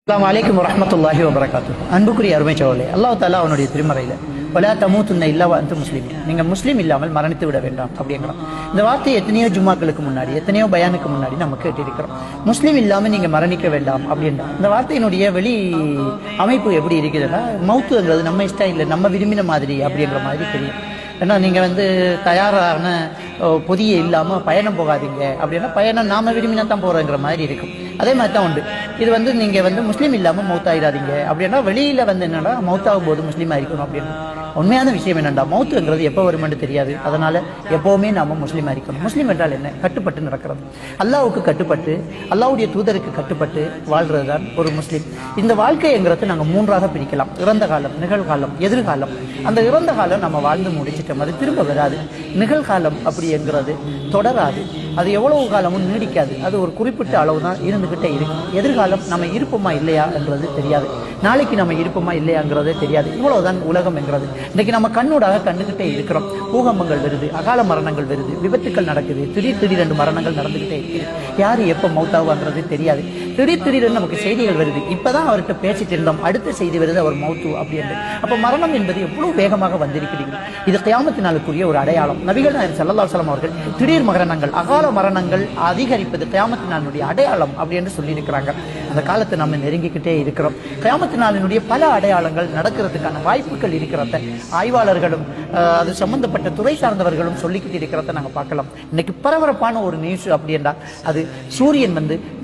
அஸ்ஸலாமு அலைக்கும் வரஹ்மத்துல்லாஹி வபரகாத்துஹு. அன்புக்குரிய அருமை சகோதரர்களே, அல்லாஹ் தஆலா அவனுடைய திருமறையில வலா தமூதுன்ன இல்லா வ அன்தும் முஸ்லிமூன், நீங்க முஸ்லீம் இல்லாமல் மரணித்து விட வேண்டாம் அப்படிங்கிறோம். இந்த வார்த்தை எத்தனையோ ஜும்மாக்களுக்கு முன்னாடி, எத்தனையோ பயானுக்கு முன்னாடி நம்ம கேட்டிருக்கிறோம். முஸ்லீம் இல்லாமல் நீங்க மரணிக்க வேண்டாம் அப்படின்னா இந்த வார்த்தையினுடைய வெளி அமைப்பு எப்படி இருக்குதுன்னா, மௌத்துங்கிறது நம்ம இஷ்டம் இல்லை, நம்ம விரும்பின மாதிரி அப்படிங்கிற மாதிரி தெரியும். ஏன்னா நீங்கள் தயாரான பொதியை இல்லாமல் பயணம் போகாதீங்க அப்படின்னா, பயணம் நாம விரும்பினா தான் போகிறோங்கிற மாதிரி இருக்கும். அதே மாதிரி தான் உண்டு. இது நீங்கள் முஸ்லீம் இல்லாமல் மௌத்தாயிடாதீங்க அப்படின்னா, வெளியில் என்னன்னா மௌத்தாகும் போது முஸ்லீமாக இருக்கணும் அப்படின்னு. உண்மையான விஷயம் என்னென்னா, மௌத்துங்கிறது எப்போ வருமென்று தெரியாது. அதனால எப்போவுமே நாம முஸ்லீமாக இருக்கணும். முஸ்லீம் என்றால் என்ன? கட்டுப்பட்டு நடக்கிறது, அல்லாஹ்வுக்கு கட்டுப்பட்டு, அல்லாஹ்வுடைய தூதருக்கு கட்டுப்பட்டு வாழ்றது தான் ஒரு முஸ்லீம். இந்த வாழ்க்கைங்கிறது நாங்கள் மூன்றாக பிரிக்கலாம்: இறந்த காலம், நிகழ்காலம், எதிர்காலம். அந்த இறந்த காலம் நம்ம வாழ்ந்து முடிச்சிட்டோம், அது திரும்ப வராது. நிகழ்காலம் அப்படிங்கிறது தொடராது, அது எவ்வளவு காலமும் நீடிக்காது, அது ஒரு குறிப்பிட்ட அளவு தான் இருந்துகிட்டே இருக்கும். எதிர்காலம் நம்ம இருப்போமா இல்லையா என்றது தெரியாது, நாளைக்கு நம்ம இருப்போமா இல்லையாங்கிறதே தெரியாது. இவ்வளவுதான் உலகம் என்கிறது. இன்னைக்கு நம்ம கண்ணூடாக கண்டுகிட்டே இருக்கிறோம். பூகம்பங்கள் வருது, அகால மரணங்கள் வருது, விபத்துக்கள் நடக்குது, திடீரென்று மரணங்கள் நடந்துகிட்டே இருக்குது. யாரு எப்போ மௌத்தாவாங்கிறது தெரியாது. திடீரென்று நமக்கு செய்திகள் வருது. இப்பதான் அவர்கிட்ட பேசிட்டு இருந்தோம், அடுத்த செய்தி வருது, அவர் மௌத்து அப்படின்னு. அப்ப மரணம் என்பது எவ்வளவு வேகமாக வந்திருக்கிறீர்கள். இது கியாமத் நாளுக்குரிய ஒரு அடையாளம். நபிகள் நாயகம் ஸல்லல்லாஹு அலைஹி வஸல்லம் அவர்கள் திடீர் மரணங்கள், அகால மரணங்கள் அதிகரிப்பது கியாமத் நாளுடைய அடையாளம் அப்படின்னு சொல்லி இருக்கிறாங்க. அந்த காலத்தை நம்ம நெருங்கிக்கிட்டே இருக்கிறோம். கியாமத் நாளினுடைய பல அடையாளங்கள் நடக்கிறதுக்கான வாய்ப்புகள் இருக்கிறத ஆய்வாளர்களும் அது சம்பந்தப்பட்ட துறை சார்ந்தவர்களும் சொல்லிக்கிட்டு இருக்கிறத நாங்கள் பார்க்கலாம். இன்னைக்கு பரபரப்பான ஒரு நியூஸ் அப்படின்னா, அது சூரியன்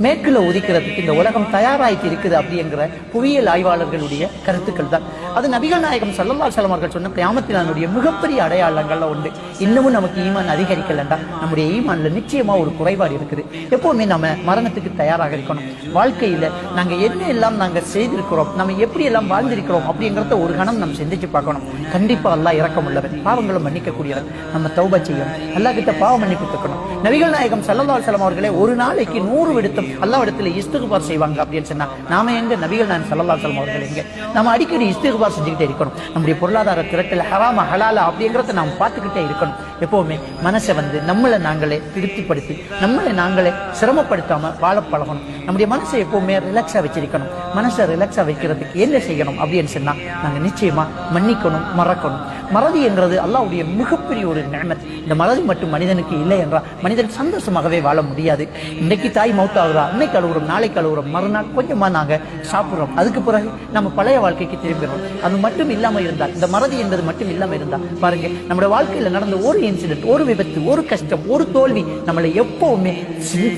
மேற்குல உதிக்கிறதுக்கு இந்த உலகம் தயாராகி இருக்குது அப்படிங்கிற புவியியல் ஆய்வாளர்களுடைய கருத்துக்கள் தான். அது நபிகள் நாயகம் ஸல்லல்லாஹு அலைஹி வஸல்லம் அவர்கள் சொன்ன கியாமத் நாளுடைய மிகப்பெரிய அடையாளங்கள்ல உண்டு. இன்னமும் நமக்கு ஈமான் அதிகரிக்கலண்டா, நம்முடைய ஈமான்ல நிச்சயமா ஒரு குறைபாடு இருக்குது. எப்பவுமே நம்ம மரணத்துக்கு தயாராக இருக்கணும். வாழ்க்கையில நாங்க என்ன எல்லாம் நாங்க செய்திருக்கிறோம், நம்ம எப்படி எல்லாம் வாழ்ந்திருக்கிறோம் அப்படிங்கிறத ஒரு கணம் நம்ம சிந்திச்சு பார்க்கணும். கண்டிப்பா அல்லாஹ் இரக்கம் உள்ளவன், பாவங்களை மன்னிக்க கூடியவன். நம்ம தௌபா செய்யணும், அல்லாஹ் கிட்ட பாவ மன்னிப்பு கேட்கணும். நபிகள் நாயகம் ஸல்லல்லாஹு அலைஹி வஸல்லம் அவர்களே ஒரு நாளைக்கு 100 விடுத்தம் அல்லாஹ் இடத்துல இஸ்திக்பார் செய்வாங்க அப்படின்னு சொன்னா, நாம எங்க? நபிகள் நாயகம் ஸல்லல்லாஹு அலைஹி வஸல்லம் அவர்கள் எங்க? நம்ம அடிக்கடி இஸ்திக்பார் செஞ்சுக்கிட்டே இருக்கணும். நம்முடைய பொருளாதார திரட்டல் ஹராமா ஹலாலா அப்படிங்கிறத நாம் பார்த்துக்கிட்டே இருக்கணும். எப்பவுமே மனசை நம்மளை நாங்களே திருப்திப்படுத்தி, நம்மளை நாங்களே சிரமப்படுத்தாம வாழ பழகணும். நம்முடைய மனசை எப்பவுமே ரிலாக்ஸா வச்சிருக்கணும். மனசை ரிலாக்ஸா வைக்கிறதுக்கு என்ன செய்யணும் அப்படின்னு சொன்னா, நாங்க நிச்சயமா மன்னிக்கணும், மறக்கணும். மறதி என்கிறது அல்லாஹ்வுடைய மிகப்பெரிய ஒரு நிஅமத். இந்த மறதி மட்டும் மனிதனுக்கு இல்லை என்றால் மனிதன் சந்தோஷமாகவே வாழ முடியாது. இன்னைக்கு தாய் மௌத்தாகிறா, இன்னைக்கு அழுகுறோம், நாளைக்கு அழுகுறோம், மறுநாள் கொஞ்சமா நாங்க சாப்பிடுறோம், அதுக்கு பிறகு நம்ம பழைய வாழ்க்கைக்கு திரும்பிடுறோம். அது மட்டும் இல்லாம இருந்தால், இந்த மறதி என்பது மட்டும் இல்லாம இருந்தா பாருங்க, நம்முடைய வாழ்க்கையில நடந்த ஒரு இன்சிடென்ட், ஒரு விபத்து, ஒரு கஷ்டம், ஒரு தோல்வி நம்மளை எப்பவுமே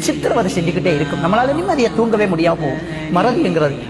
சித்திரவதை செஞ்சுக்கிட்டே இருக்கும். நம்மளால நிம்மதியை தூங்கவே முடியாம போகும். மறதிங்கிறது